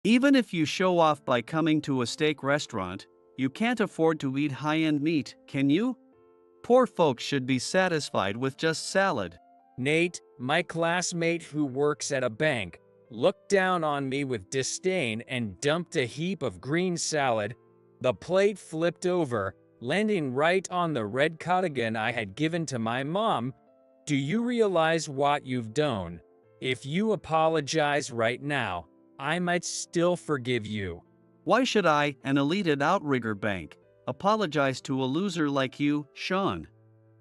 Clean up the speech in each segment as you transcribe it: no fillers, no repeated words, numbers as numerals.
Even if you show off by coming to a steak restaurant, you can't afford to eat high-end meat, can you? Poor folks should be satisfied with just salad. Nate, my classmate who works at a bank, looked down on me with disdain and dumped a heap of green salad. The plate flipped over, landing right on the red cardigan I had given to my mom. Do you realize what you've done? If you apologize right now, I might still forgive you. Why should I, an elite at Outrigger Bank, apologize to a loser like you, Sean?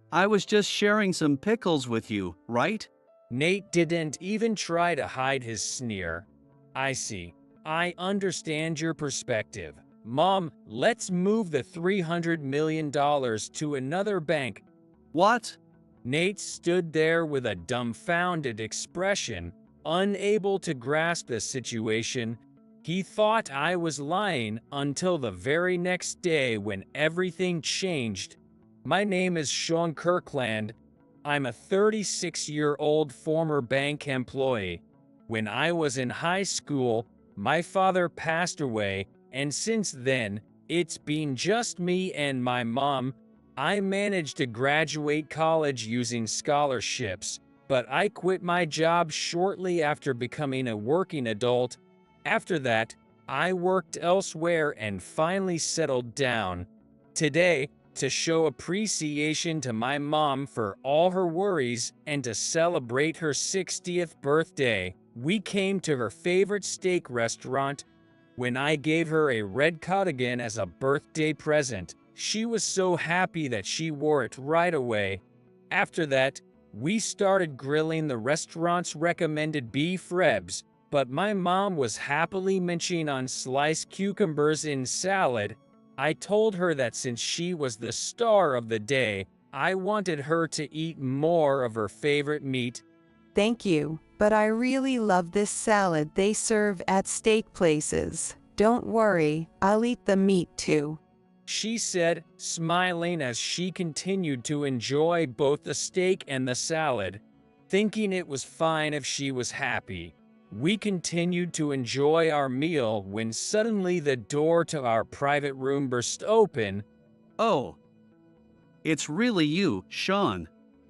I was just sharing some pickles with you, right? Nate didn't even try to hide his sneer. I see. I understand your perspective. Mom, let's move the $300 million to another bank. What? Nate stood there with a dumbfounded expression, unable to grasp the situation. He thought I was lying until the very next day when everything changed. My name is Sean Kirkland. I'm a 36-year-old former bank employee. When I was in high school, my father passed away, and since then, it's been just me and my mom. I managed to graduate college using scholarships, but I quit my job shortly after becoming a working adult. After that, I worked elsewhere and finally settled down. Today, to show appreciation to my mom for all her worries and to celebrate her 60th birthday, we came to her favorite steak restaurant. When I gave her a red cardigan as a birthday present, she was so happy that she wore it right away. After that, we started grilling the restaurant's recommended beef ribs, but my mom was happily munching on sliced cucumbers in salad. I told her that since she was the star of the day, I wanted her to eat more of her favorite meat. Thank you, but I really love this salad they serve at steak places. Don't worry, I'll eat the meat too, she said, smiling as she continued to enjoy both the steak and the salad. Thinking it was fine if she was happy, we continued to enjoy our meal when suddenly the door to our private room burst open. Oh. It's really you, Sean.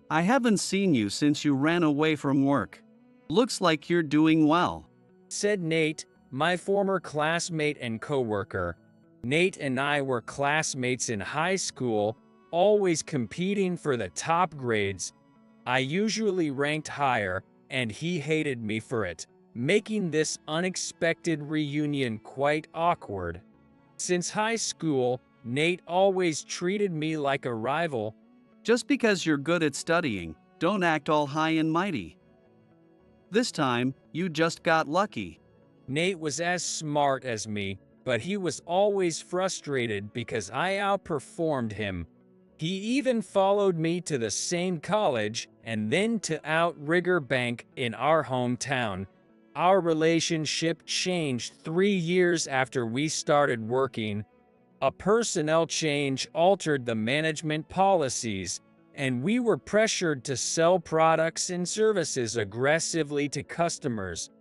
I haven't seen you since you ran away from work. Looks like you're doing well, said Nate, my former classmate and coworker. Nate and I were classmates in high school, always competing for the top grades. I usually ranked higher, and he hated me for it, making this unexpected reunion quite awkward. Since high school, Nate always treated me like a rival. Just because you're good at studying, don't act all high and mighty. This time, you just got lucky. Nate was as smart as me, but he was always frustrated because I outperformed him. He even followed me to the same college and then to Outrigger Bank in our hometown. Our relationship changed 3 years after we started working. A personnel change altered the management policies, and we were pressured to sell products and services aggressively to customers.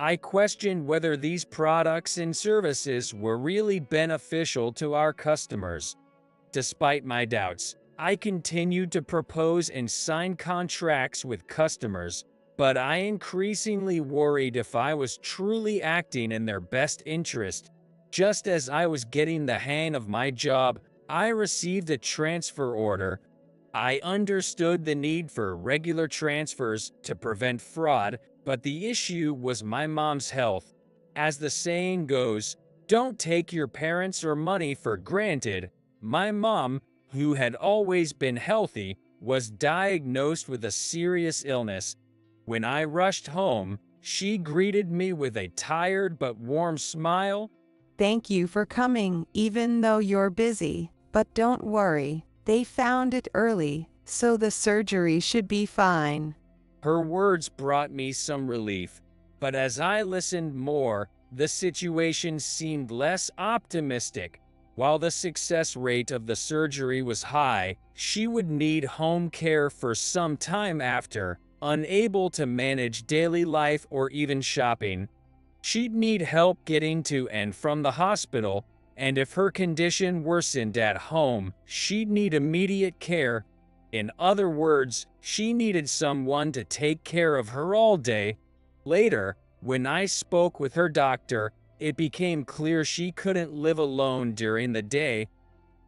I questioned whether these products and services were really beneficial to our customers. Despite my doubts, I continued to propose and sign contracts with customers, but I increasingly worried if I was truly acting in their best interest. Just as I was getting the hang of my job, I received a transfer order. I understood the need for regular transfers to prevent fraud, but the issue was my mom's health. As the saying goes, don't take your parents or money for granted. My mom, who had always been healthy, was diagnosed with a serious illness. When I rushed home, she greeted me with a tired but warm smile. Thank you for coming, even though you're busy. But don't worry, they found it early, so the surgery should be fine. Her words brought me some relief, but as I listened more, the situation seemed less optimistic. While the success rate of the surgery was high, she would need home care for some time after, unable to manage daily life or even shopping. She'd need help getting to and from the hospital, and if her condition worsened at home, she'd need immediate care. In other words, she needed someone to take care of her all day. Later, when I spoke with her doctor, it became clear she couldn't live alone during the day.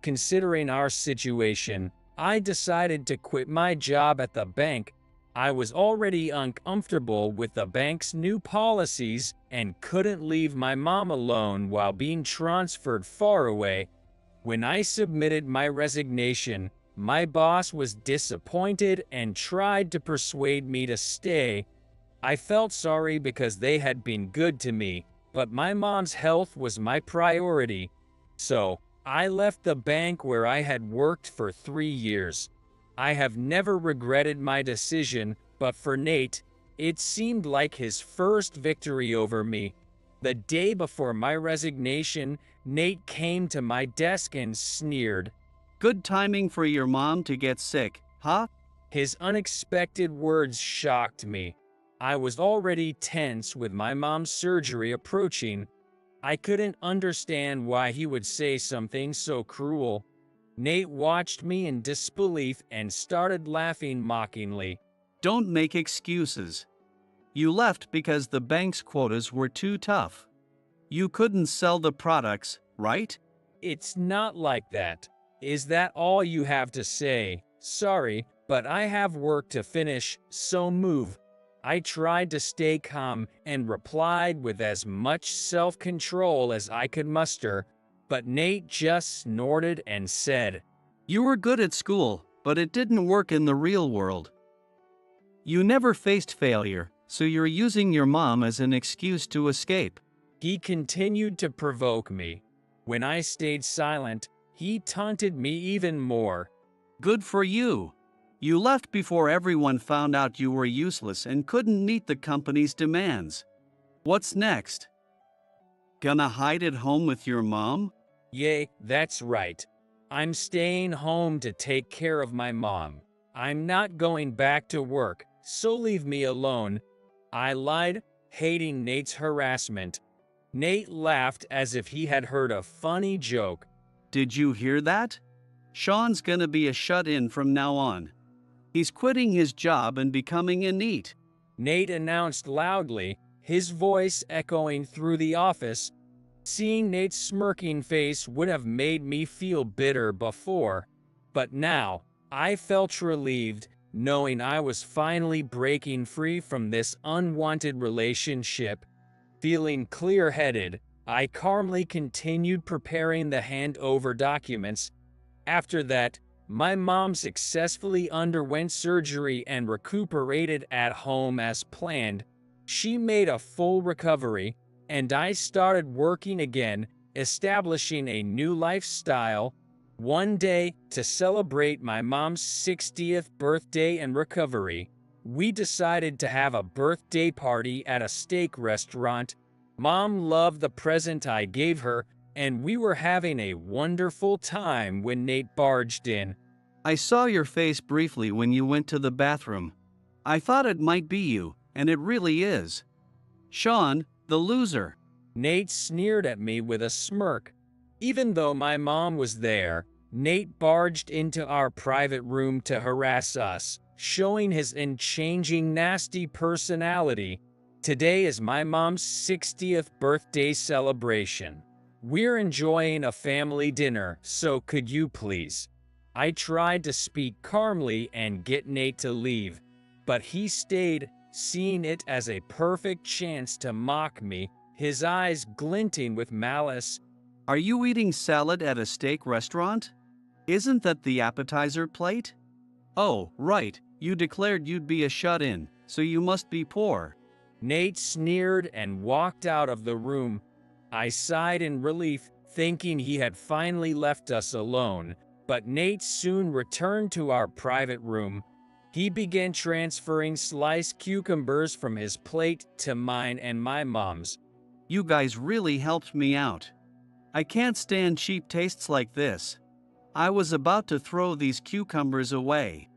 Considering our situation, I decided to quit my job at the bank. I was already uncomfortable with the bank's new policies and couldn't leave my mom alone while being transferred far away. When I submitted my resignation, my boss was disappointed and tried to persuade me to stay. I felt sorry because they had been good to me, but my mom's health was my priority. So, I left the bank where I had worked for 3 years. I have never regretted my decision, but for Nate, it seemed like his first victory over me. The day before my resignation, Nate came to my desk and sneered. Good timing for your mom to get sick, huh? His unexpected words shocked me. I was already tense with my mom's surgery approaching. I couldn't understand why he would say something so cruel. Nate watched me in disbelief and started laughing mockingly. Don't make excuses. You left because the bank's quotas were too tough. You couldn't sell the products, right? It's not like that. Is that all you have to say? Sorry, but I have work to finish, so move. I tried to stay calm and replied with as much self-control as I could muster, but Nate just snorted and said, You were good at school, but it didn't work in the real world. You never faced failure, so you're using your mom as an excuse to escape. He continued to provoke me. When I stayed silent, he taunted me even more. Good for you. You left before everyone found out you were useless and couldn't meet the company's demands. What's next? Gonna hide at home with your mom? Yay, that's right. I'm staying home to take care of my mom. I'm not going back to work, so leave me alone. I lied, hating Nate's harassment. Nate laughed as if he had heard a funny joke. Did you hear that? Sean's gonna be a shut-in from now on. He's quitting his job and becoming a NEET. Nate announced loudly, his voice echoing through the office. Seeing Nate's smirking face would have made me feel bitter before, but now, I felt relieved, knowing I was finally breaking free from this unwanted relationship. Feeling clear-headed, I calmly continued preparing the handover documents. After that, my mom successfully underwent surgery and recuperated at home as planned. She made a full recovery, and I started working again, establishing a new lifestyle. One day, to celebrate my mom's 60th birthday and recovery, we decided to have a birthday party at a steak restaurant. Mom loved the present I gave her, and we were having a wonderful time when Nate barged in. I saw your face briefly when you went to the bathroom. I thought it might be you, and it really is. Sean, the loser. Nate sneered at me with a smirk. Even though my mom was there, Nate barged into our private room to harass us, showing his unchanging nasty personality. Today is my mom's 60th birthday celebration. We're enjoying a family dinner, so could you please? I tried to speak calmly and get Nate to leave, but he stayed, seeing it as a perfect chance to mock me, his eyes glinting with malice. Are you eating salad at a steak restaurant? Isn't that the appetizer plate? Oh, right, you declared you'd be a shut-in, so you must be poor. Nate sneered and walked out of the room. I sighed in relief, thinking he had finally left us alone, but Nate soon returned to our private room. He began transferring sliced cucumbers from his plate to mine and my mom's. You guys really helped me out. I can't stand cheap tastes like this. I was about to throw these cucumbers away.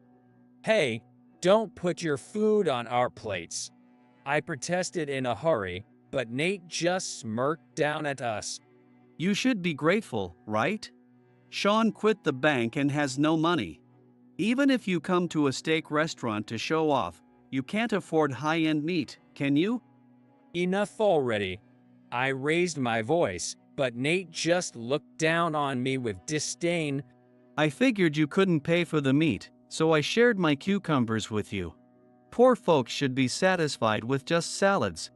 Hey, don't put your food on our plates. I protested in a hurry, but Nate just smirked down at us. You should be grateful, right? Sean quit the bank and has no money. Even if you come to a steak restaurant to show off, you can't afford high-end meat, can you? Enough already. I raised my voice, but Nate just looked down on me with disdain. I figured you couldn't pay for the meat, so I shared my cucumbers with you. Poor folks should be satisfied with just salads.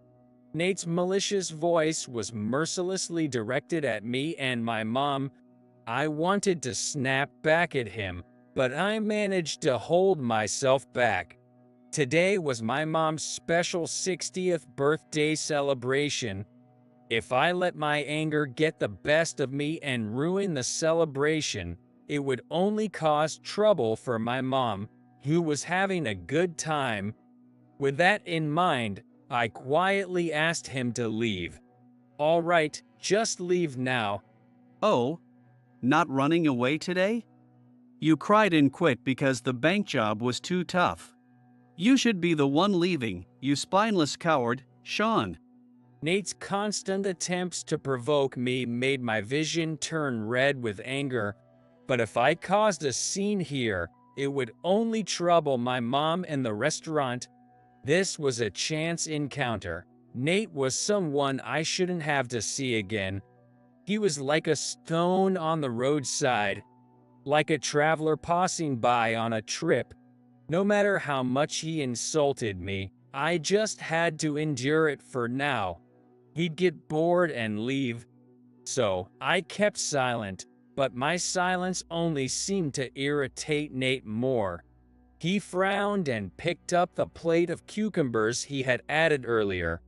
Nate's malicious voice was mercilessly directed at me and my mom. I wanted to snap back at him, but I managed to hold myself back. Today was my mom's special 60th birthday celebration. If I let my anger get the best of me and ruin the celebration, it would only cause trouble for my mom, who was having a good time. With that in mind, I quietly asked him to leave. All right, just leave now. Oh, not running away today? You cried and quit because the bank job was too tough. You should be the one leaving, you spineless coward, Sean. Nate's constant attempts to provoke me made my vision turn red with anger, but if I caused a scene here, it would only trouble my mom and the restaurant. This was a chance encounter. Nate was someone I shouldn't have to see again. He was like a stone on the roadside, like a traveler passing by on a trip. No matter how much he insulted me, I just had to endure it for now. He'd get bored and leave. So I kept silent, but my silence only seemed to irritate Nate more. He frowned and picked up the plate of cucumbers he had added earlier.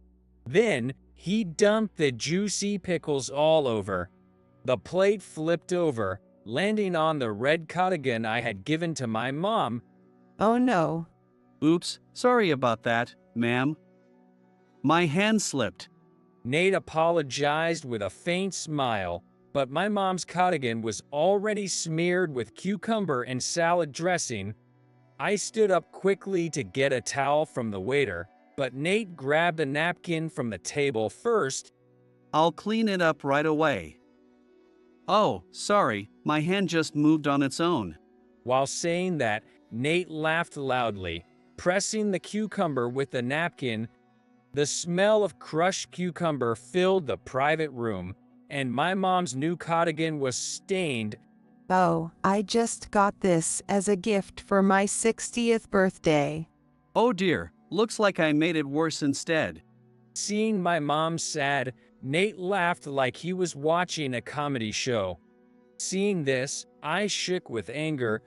Then he dumped the juicy pickles all over. The plate flipped over, landing on the red cardigan I had given to my mom. Oh no. Oops, sorry about that, ma'am. My hand slipped. Nate apologized with a faint smile, but my mom's cardigan was already smeared with cucumber and salad dressing. I stood up quickly to get a towel from the waiter, but Nate grabbed a napkin from the table first. I'll clean it up right away. Oh, sorry, my hand just moved on its own. While saying that, Nate laughed loudly, pressing the cucumber with the napkin. The smell of crushed cucumber filled the private room, and my mom's new cardigan was stained. Oh, I just got this as a gift for my 60th birthday. Oh dear, looks like I made it worse instead. Seeing my mom sad, Nate laughed like he was watching a comedy show. Seeing this, I shook with anger.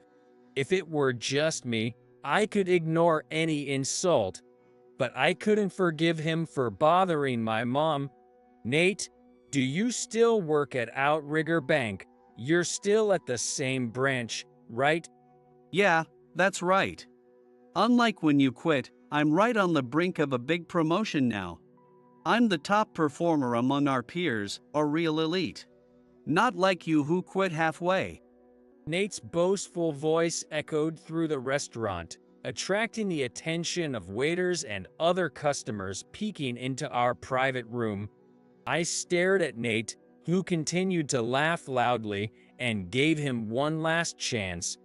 If it were just me, I could ignore any insult. But I couldn't forgive him for bothering my mom. Nate, do you still work at Outrigger Bank? You're still at the same branch, right? Yeah, that's right. Unlike when you quit, I'm right on the brink of a big promotion now. I'm the top performer among our peers, a real elite. Not like you who quit halfway. Nate's boastful voice echoed through the restaurant, attracting the attention of waiters and other customers peeking into our private room. I stared at Nate, who continued to laugh loudly, and gave him one last chance.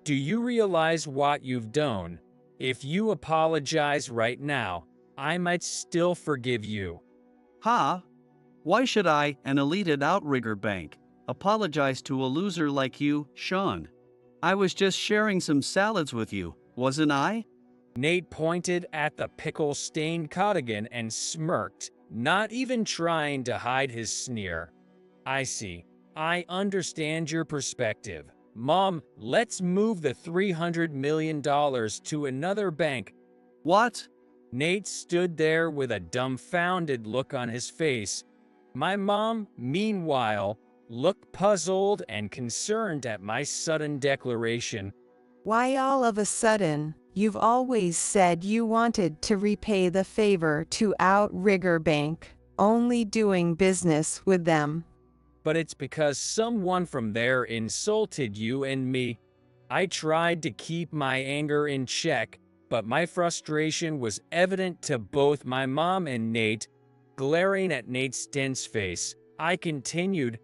Do you realize what you've done? If you apologize right now, I might still forgive you. Huh? Why should I, an elite at Outrigger Bank, apologize to a loser like you, Sean? I was just sharing some salads with you, wasn't I? Nate pointed at the pickle-stained cardigan and smirked, not even trying to hide his sneer. I see. I understand your perspective. Mom, let's move the $300 million to another bank. What? Nate stood there with a dumbfounded look on his face. My mom, meanwhile, looked puzzled and concerned at my sudden declaration. Why all of a sudden? You've always said you wanted to repay the favor to Outrigger Bank, only doing business with them. But it's because someone from there insulted you and me. I tried to keep my anger in check, but my frustration was evident to both my mom and Nate. Glaring at Nate's dense face, I continued,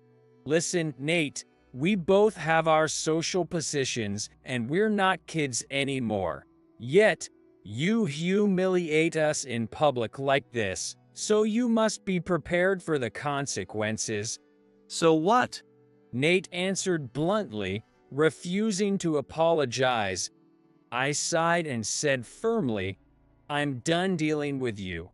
"Listen, Nate, we both have our social positions and we're not kids anymore. Yet, you humiliate us in public like this, so you must be prepared for the consequences." So what? Nate answered bluntly, refusing to apologize. I sighed and said firmly, "I'm done dealing with you.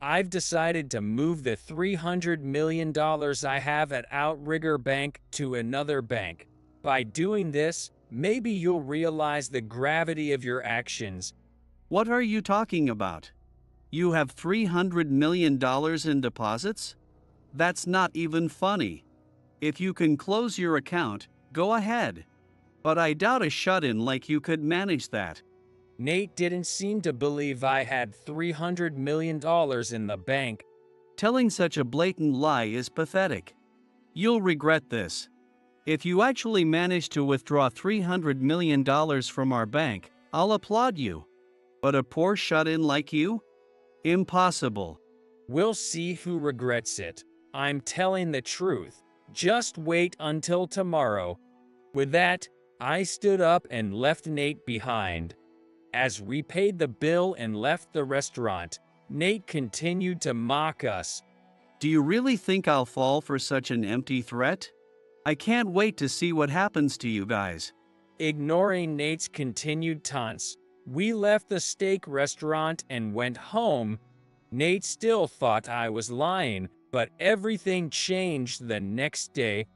I've decided to move the $300 million I have at Outrigger Bank to another bank. By doing this, maybe you'll realize the gravity of your actions." What are you talking about? You have $300 million in deposits? That's not even funny. If you can close your account, go ahead. But I doubt a shut-in like you could manage that. Nate didn't seem to believe I had $300 million in the bank. Telling such a blatant lie is pathetic. You'll regret this. If you actually manage to withdraw $300 million from our bank, I'll applaud you. But a poor shut-in like you? Impossible. We'll see who regrets it. I'm telling the truth. Just wait until tomorrow. With that, I stood up and left Nate behind. As we paid the bill and left the restaurant, Nate continued to mock us. Do you really think I'll fall for such an empty threat? I can't wait to see what happens to you guys. Ignoring Nate's continued taunts, we left the steak restaurant and went home. Nate still thought I was lying, but everything changed the next day.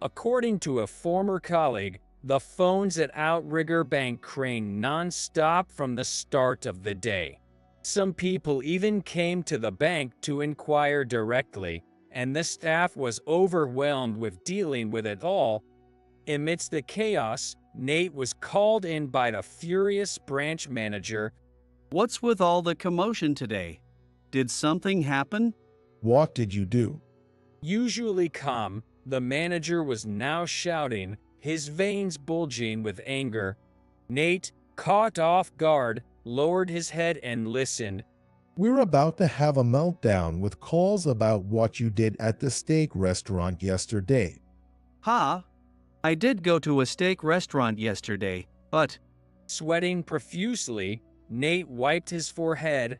According to a former colleague, the phones at Outrigger Bank rang non-stop from the start of the day. Some people even came to the bank to inquire directly, and the staff was overwhelmed with dealing with it all. Amidst the chaos, Nate was called in by the furious branch manager. What's with all the commotion today? Did something happen? What did you do? Usually calm, the manager was now shouting, his veins bulging with anger. Nate, caught off guard, lowered his head and listened. We're about to have a meltdown with calls about what you did at the steak restaurant yesterday. Ha! I did go to a steak restaurant yesterday, but... Sweating profusely, Nate wiped his forehead.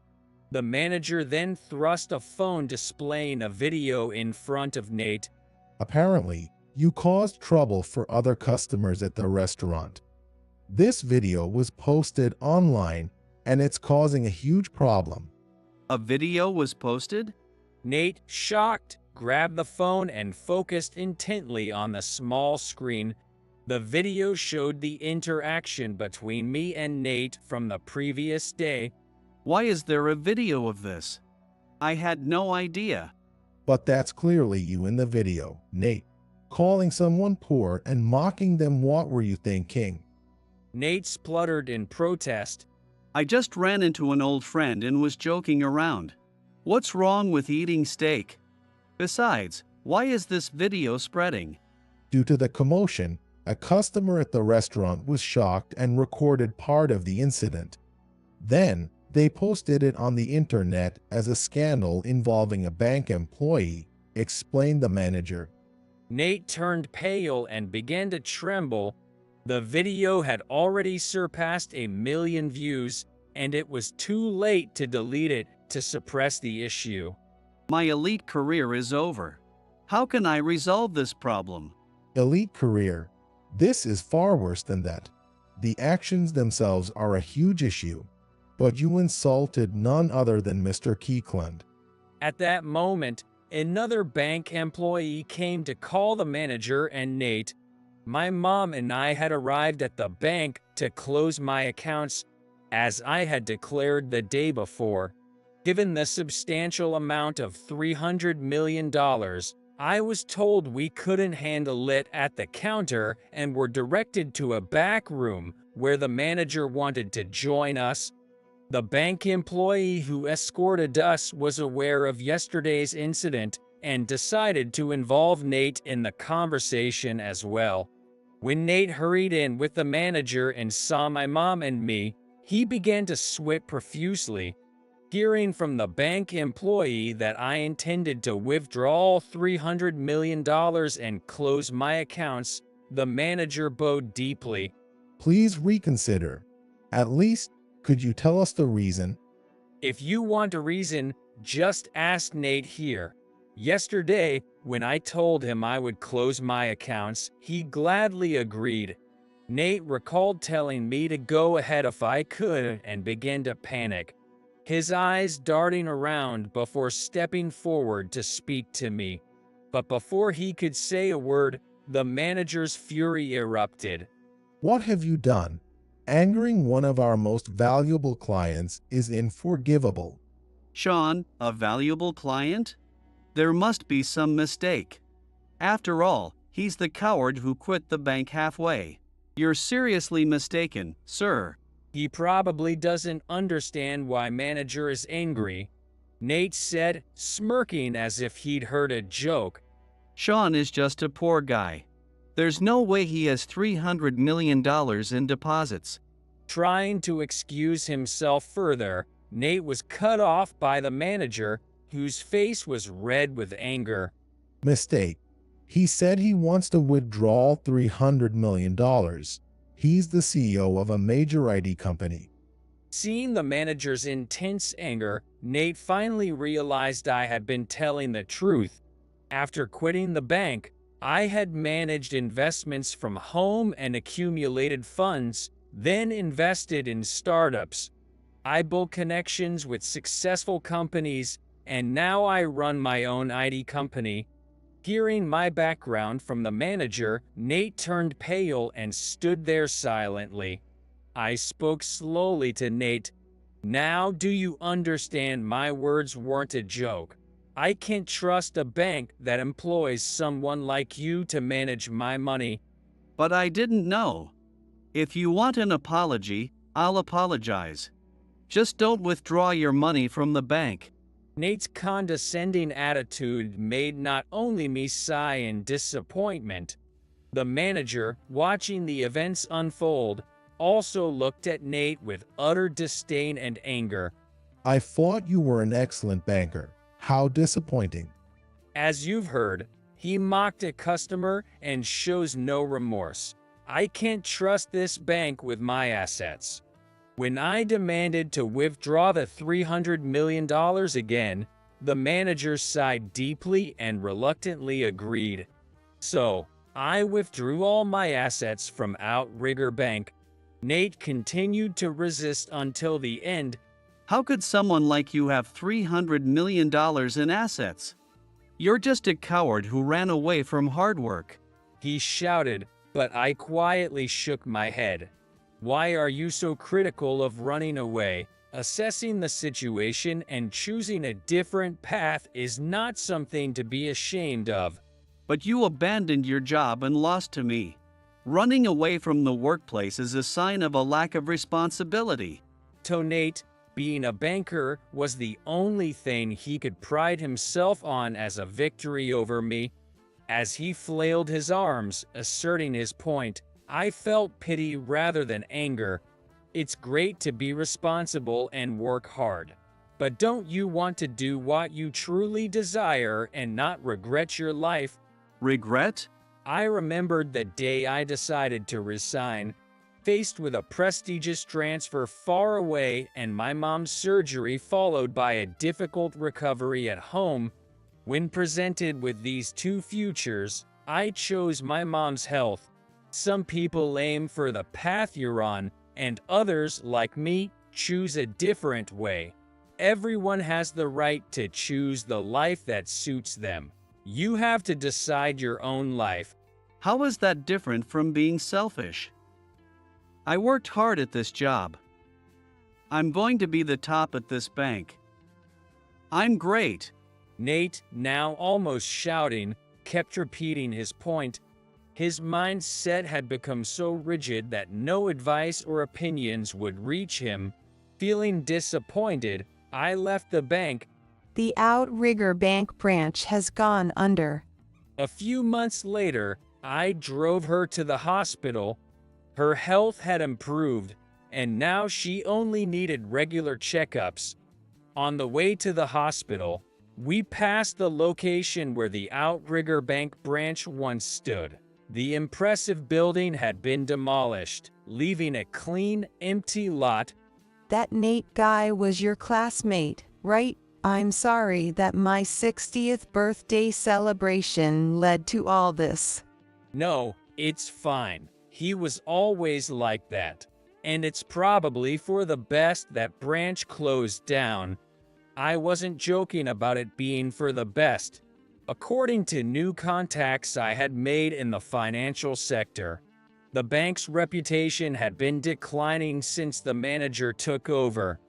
The manager then thrust a phone displaying a video in front of Nate. Apparently, you caused trouble for other customers at the restaurant. This video was posted online, and it's causing a huge problem. A video was posted? Nate, shocked, grabbed the phone and focused intently on the small screen. The video showed the interaction between me and Nate from the previous day. Why is there a video of this? I had no idea. But that's clearly you in the video, Nate, calling someone poor and mocking them. What were you thinking? Nate spluttered in protest. I just ran into an old friend and was joking around. What's wrong with eating steak? Besides, why is this video spreading? Due to the commotion, a customer at the restaurant was shocked and recorded part of the incident. Then, they posted it on the internet as a scandal involving a bank employee, explained the manager. Nate turned pale and began to tremble. The video had already surpassed 1 million views, and it was too late to delete it to suppress the issue. My elite career is over. How can I resolve this problem? Elite career. This is far worse than that. The actions themselves are a huge issue, but you insulted none other than Mr. Keekland. At that moment, another bank employee came to call the manager and Nate. My mom and I had arrived at the bank to close my accounts, as I had declared the day before. Given the substantial amount of $300 million, I was told we couldn't handle it at the counter and were directed to a back room where the manager wanted to join us. The bank employee who escorted us was aware of yesterday's incident and decided to involve Nate in the conversation as well. When Nate hurried in with the manager and saw my mom and me, he began to sweat profusely. Hearing from the bank employee that I intended to withdraw $300 million and close my accounts, the manager bowed deeply. Please reconsider. At least, could you tell us the reason? If you want a reason, just ask Nate here. Yesterday, when I told him I would close my accounts, he gladly agreed. Nate recalled telling me to go ahead if I could and began to panic, his eyes darting around before stepping forward to speak to me. But before he could say a word, the manager's fury erupted. What have you done? Angering one of our most valuable clients is unforgivable. Sean, a valuable client? There must be some mistake. After all, he's the coward who quit the bank halfway. You're seriously mistaken, sir. He probably doesn't understand why manager is angry, Nate said, smirking as if he'd heard a joke. Sean is just a poor guy. There's no way he has $300 million in deposits. Trying to excuse himself further, Nate was cut off by the manager, whose face was red with anger. Mistake. He said he wants to withdraw $300 million. He's the CEO of a major IT company. Seeing the manager's intense anger, Nate finally realized I had been telling the truth. After quitting the bank, I had managed investments from home and accumulated funds, then invested in startups. I built connections with successful companies, and now I run my own IT company. Hearing my background from the manager, Nate turned pale and stood there silently. I spoke slowly to Nate. Now do you understand my words weren't a joke? I can't trust a bank that employs someone like you to manage my money. But I didn't know. If you want an apology, I'll apologize. Just don't withdraw your money from the bank. Nate's condescending attitude made not only me sigh in disappointment. The manager, watching the events unfold, also looked at Nate with utter disdain and anger. I thought you were an excellent banker. How disappointing. As you've heard, he mocked a customer and shows no remorse. I can't trust this bank with my assets. When I demanded to withdraw the $300 million again, the manager sighed deeply and reluctantly agreed. So, I withdrew all my assets from Outrigger Bank. Nate continued to resist until the end. How could someone like you have $300 million in assets? You're just a coward who ran away from hard work. He shouted, but I quietly shook my head. Why are you so critical of running away? Assessing the situation and choosing a different path is not something to be ashamed of. But you abandoned your job and lost to me. Running away from the workplace is a sign of a lack of responsibility. To Nate, being a banker was the only thing he could pride himself on as a victory over me. As he flailed his arms, asserting his point, I felt pity rather than anger. It's great to be responsible and work hard. But don't you want to do what you truly desire and not regret your life? Regret? I remembered the day I decided to resign. Faced with a prestigious transfer far away and my mom's surgery followed by a difficult recovery at home, when presented with these two futures, I chose my mom's health. Some people aim for the path you're on, and others, like me, choose a different way. Everyone has the right to choose the life that suits them. You have to decide your own life. How is that different from being selfish? I worked hard at this job. I'm going to be the top at this bank. I'm great. Nate, now almost shouting, kept repeating his point. His mindset had become so rigid that no advice or opinions would reach him. Feeling disappointed, I left the bank. The Outrigger Bank branch has gone under. A few months later, I drove her to the hospital. Her health had improved, and now she only needed regular checkups. On the way to the hospital, we passed the location where the Outrigger Bank branch once stood. The impressive building had been demolished, leaving a clean, empty lot. That Nate guy was your classmate, right? I'm sorry that my 60th birthday celebration led to all this. No, it's fine. He was always like that. And it's probably for the best that branch closed down. I wasn't joking about it being for the best. According to new contacts I had made in the financial sector, the bank's reputation had been declining since the manager took over.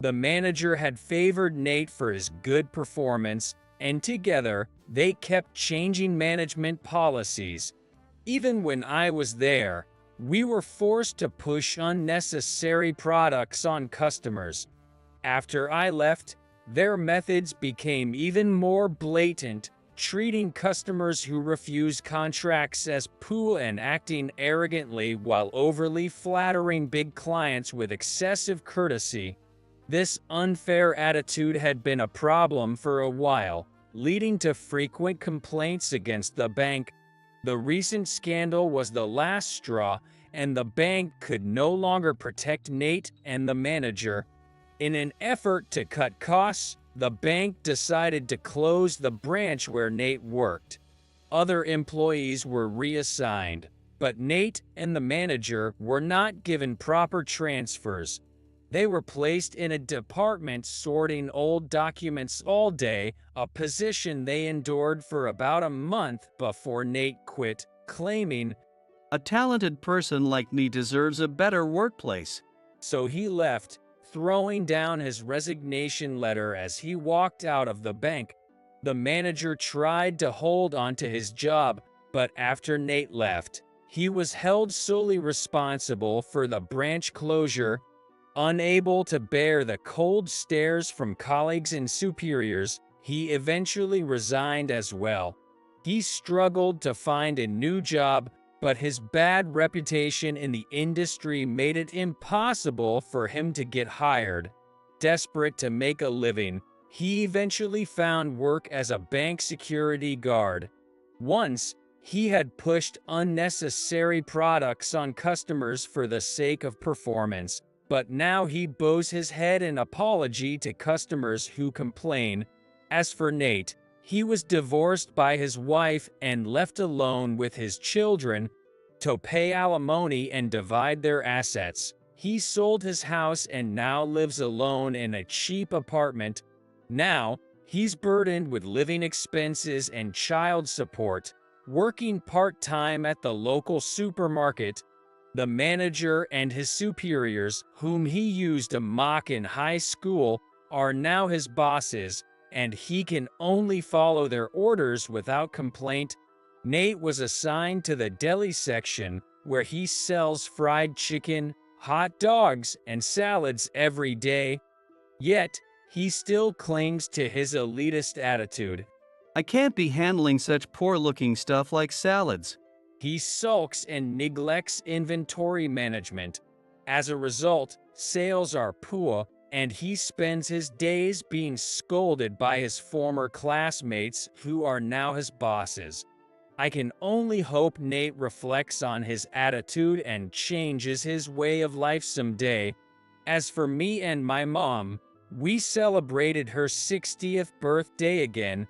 The manager had favored Nate for his good performance, and together, they kept changing management policies. Even when I was there, we were forced to push unnecessary products on customers. After I left, their methods became even more blatant, treating customers who refuse contracts as poo and acting arrogantly while overly flattering big clients with excessive courtesy. This unfair attitude had been a problem for a while, leading to frequent complaints against the bank. The recent scandal was the last straw, and the bank could no longer protect Nate and the manager. In an effort to cut costs, the bank decided to close the branch where Nate worked. Other employees were reassigned, but Nate and the manager were not given proper transfers. They were placed in a department sorting old documents all day, a position they endured for about a month before Nate quit, claiming, "A talented person like me deserves a better workplace." so he left, throwing down his resignation letter as he walked out of the bank. The manager tried to hold on to his job, but after Nate left, he was held solely responsible for the branch closure. Unable to bear the cold stares from colleagues and superiors, he eventually resigned as well. He struggled to find a new job, but his bad reputation in the industry made it impossible for him to get hired. Desperate to make a living, he eventually found work as a bank security guard. Once, he had pushed unnecessary products on customers for the sake of performance, but now he bows his head in apology to customers who complain. As for Nate, he was divorced by his wife and left alone with his children to pay alimony and divide their assets. He sold his house and now lives alone in a cheap apartment. Now, he's burdened with living expenses and child support, working part-time at the local supermarket. The manager and his superiors, whom he used to mock in high school, are now his bosses, and he can only follow their orders without complaint. Nate was assigned to the deli section, where he sells fried chicken, hot dogs, and salads every day. Yet, he still clings to his elitist attitude. "I can't be handling such poor-looking stuff like salads." He sulks and neglects inventory management. As a result, sales are poor, and he spends his days being scolded by his former classmates who are now his bosses. I can only hope Nate reflects on his attitude and changes his way of life someday. As for me and my mom, we celebrated her 60th birthday again.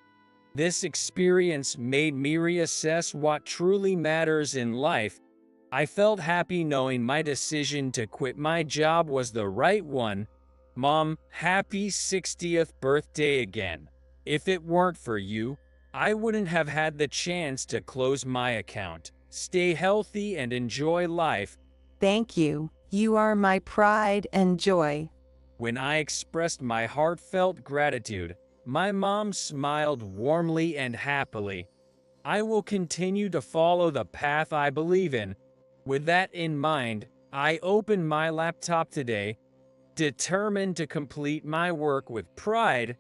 This experience made me reassess what truly matters in life. I felt happy knowing my decision to quit my job was the right one. Mom, happy 60th birthday again. If it weren't for you, I wouldn't have had the chance to close my account. Stay healthy and enjoy life. Thank you. You are my pride and joy. When I expressed my heartfelt gratitude, my mom smiled warmly and happily. I will continue to follow the path I believe in. With that in mind, I opened my laptop today, determined to complete my work with pride